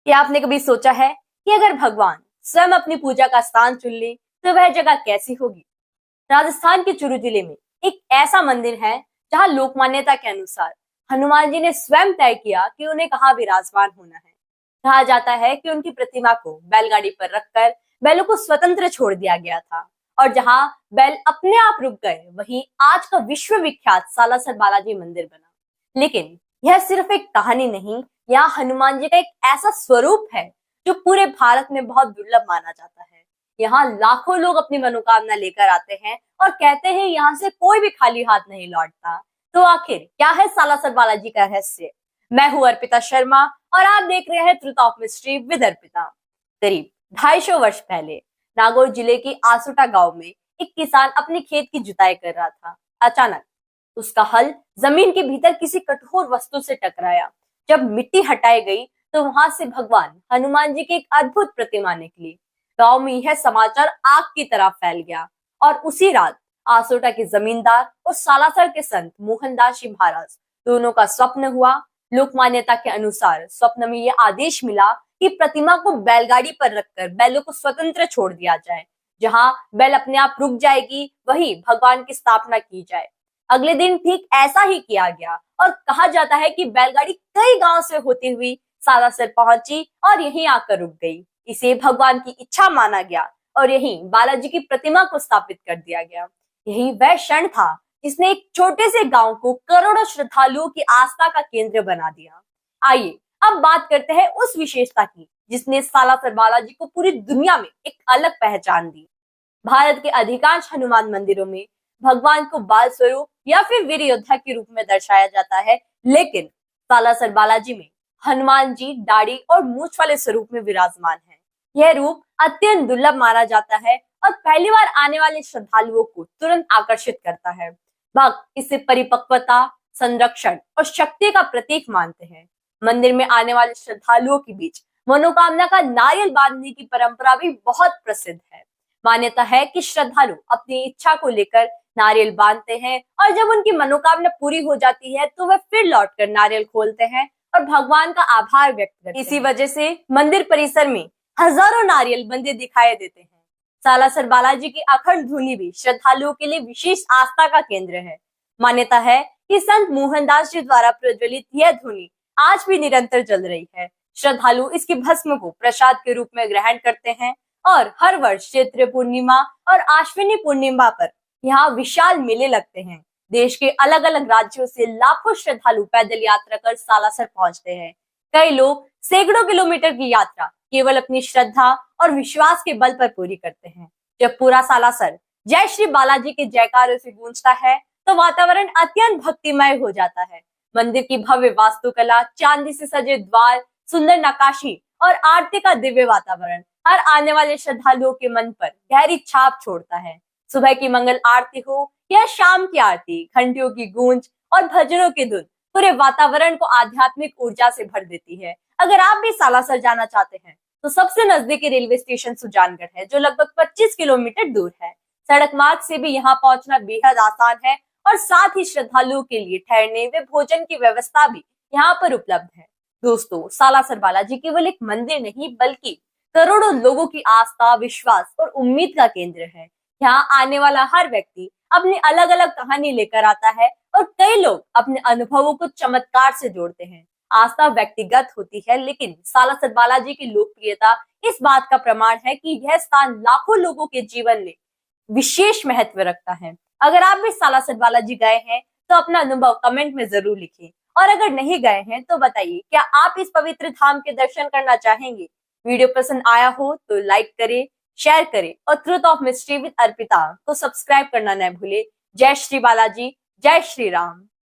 क्या आपने कभी सोचा है कि अगर भगवान स्वयं अपनी पूजा का स्थान चुन ले तो वह जगह कैसी होगी? राजस्थान के चुरू जिले में एक ऐसा मंदिर है जहां लोक मान्यता के अनुसार हनुमान जी ने स्वयं तय किया कि उन्हें कहाँ विराजमान होना है। कहा जाता है कि उनकी प्रतिमा को बैलगाड़ी पर रखकर बैलों को स्वतंत्र छोड़ दिया गया था और जहां बैल अपने आप रुक गए वहीं आज का विश्व विख्यात सालासर बालाजी मंदिर बना। लेकिन यह सिर्फ एक कहानी नहीं, यहाँ हनुमान जी का एक ऐसा स्वरूप है जो पूरे भारत में बहुत दुर्लभ माना जाता है। यहाँ लाखों लोग अपनी मनोकामना लेकर आते हैं और कहते हैं यहाँ से कोई भी खाली हाथ नहीं लौटता। तो आखिर क्या है सालासर बालाजी का रहस्य? मैं हूं अर्पिता शर्मा और आप देख रहे हैं truth of mystery with Arpita. करीब 250 वर्ष पहले नागौर जिले के आसुटा गांव में एक किसान अपने खेत की जुताई कर रहा था। अचानक उसका हल जमीन के भीतर किसी कठोर वस्तु से टकराया। जब मिट्टी हटाई गई तो वहां से भगवान हनुमान जी की एक अद्भुत प्रतिमा निकली। गांव में यह समाचार आग की तरह फैल गया और उसी रात आसोटा के जमींदार और सालासर के संत मोहनदास जी महाराज दोनों का स्वप्न हुआ। लोक मान्यता के अनुसार स्वप्न में यह आदेश मिला कि प्रतिमा को बैलगाड़ी पर रखकर बैलों को स्वतंत्र छोड़ दिया जाए। जहां बैल अपने आप रुक जाएगी वहीं भगवान की स्थापना की जाए। अगले दिन ठीक ऐसा ही किया गया और कहा जाता है कि बैलगाड़ी कई गांव से होती हुई सालासर पहुंची और यहीं आकर रुक गई। इसे भगवान की इच्छा माना गया और यहीं बालाजी की प्रतिमा को स्थापित कर दिया गया। यही वह क्षण था जिसने एक छोटे से गांव को करोड़ों श्रद्धालुओं की आस्था का केंद्र बना दिया। आइए अब बात करते हैं उस विशेषता की जिसने सालासर बालाजी को पूरी दुनिया में एक अलग पहचान दी। भारत के अधिकांश हनुमान मंदिरों में भगवान को बाल स्वरूप या फिर वीर योद्धा के रूप में दर्शाया जाता है, लेकिन सालासर बालाजी में हनुमान जी दाढ़ी और मूछ वाले स्वरूप में विराजमान है। यह रूप अत्यंत दुर्लभ माना जाता है और पहली बार आने वाले श्रद्धालुओं को तुरंत आकर्षित करता है। भक्त इसे परिपक्वता, संरक्षण और शक्ति का प्रतीक मानते हैं। मंदिर में आने वाले श्रद्धालुओं के बीच मनोकामना का नारियल बांधने की परंपरा भी बहुत प्रसिद्ध है। मान्यता है कि श्रद्धालु अपनी इच्छा को लेकर नारियल बांधते हैं और जब उनकी मनोकामना पूरी हो जाती है तो वे फिर लौटकर नारियल खोलते हैं और भगवान का आभार व्यक्त करते हैं। इसी वजह से मंदिर परिसर में हजारों नारियल बंधे दिखाई देते हैं। सालासर बालाजी की अखंड धुनी भी श्रद्धालुओं के लिए विशेष आस्था का केंद्र है। मान्यता है कि संत मोहनदास जी द्वारा प्रज्वलित यह धुनी आज भी निरंतर जल रही है। श्रद्धालु इसकी भस्म को प्रसाद के रूप में ग्रहण करते हैं और हर वर्ष चैत्र पूर्णिमा और आश्विनी पूर्णिमा पर यहाँ विशाल मेले लगते हैं। देश के अलग अलग राज्यों से लाखों श्रद्धालु पैदल यात्रा कर सालासर पहुंचते हैं। कई लोग सैकड़ों किलोमीटर की यात्रा केवल अपनी श्रद्धा और विश्वास के बल पर पूरी करते हैं। जब पूरा सालासर जय श्री बालाजी के जयकारों से गूंजता है तो वातावरण अत्यंत भक्तिमय हो जाता है। मंदिर की भव्य वास्तुकला, चांदी से सजे द्वार, सुंदर नक्काशी और आरती का दिव्य वातावरण हर आने वाले श्रद्धालुओं के मन पर गहरी छाप छोड़ता है। सुबह की मंगल आरती हो या शाम की आरती, घंटियों की गूंज और भजनों की धुन पूरे वातावरण को आध्यात्मिक ऊर्जा से भर देती है। अगर आप भी सालासर जाना चाहते हैं तो सबसे नजदीकी रेलवे स्टेशन सुजानगढ़ है, जो लगभग 25 किलोमीटर दूर है। सड़क मार्ग से भी यहाँ पहुंचना बेहद आसान है और साथ ही श्रद्धालुओं के लिए ठहरने व भोजन की व्यवस्था भी यहाँ पर उपलब्ध है। दोस्तों, सालासर बालाजी केवल एक मंदिर नहीं बल्कि करोड़ों लोगों की आस्था, विश्वास और उम्मीद का केंद्र है। यहाँ आने वाला हर व्यक्ति अपनी अलग अलग कहानी लेकर आता है और कई लोग अपने अनुभवों को चमत्कार से जोड़ते हैं। आस्था व्यक्तिगत होती है, लेकिन सालासर बालाजी की लोकप्रियता इस बात का प्रमाण है कि यह स्थान लाखों लोगों के जीवन में विशेष महत्व रखता है। अगर आप भी सालासर बालाजी गए हैं तो अपना अनुभव कमेंट में जरूर लिखें और अगर नहीं गए हैं तो बताइए, क्या आप इस पवित्र धाम के दर्शन करना चाहेंगे? वीडियो पसंद आया हो तो लाइक करें, शेयर करें और truth of mystery with Arpita को सब्सक्राइब करना न भूले। जय श्री बालाजी, जय श्री राम।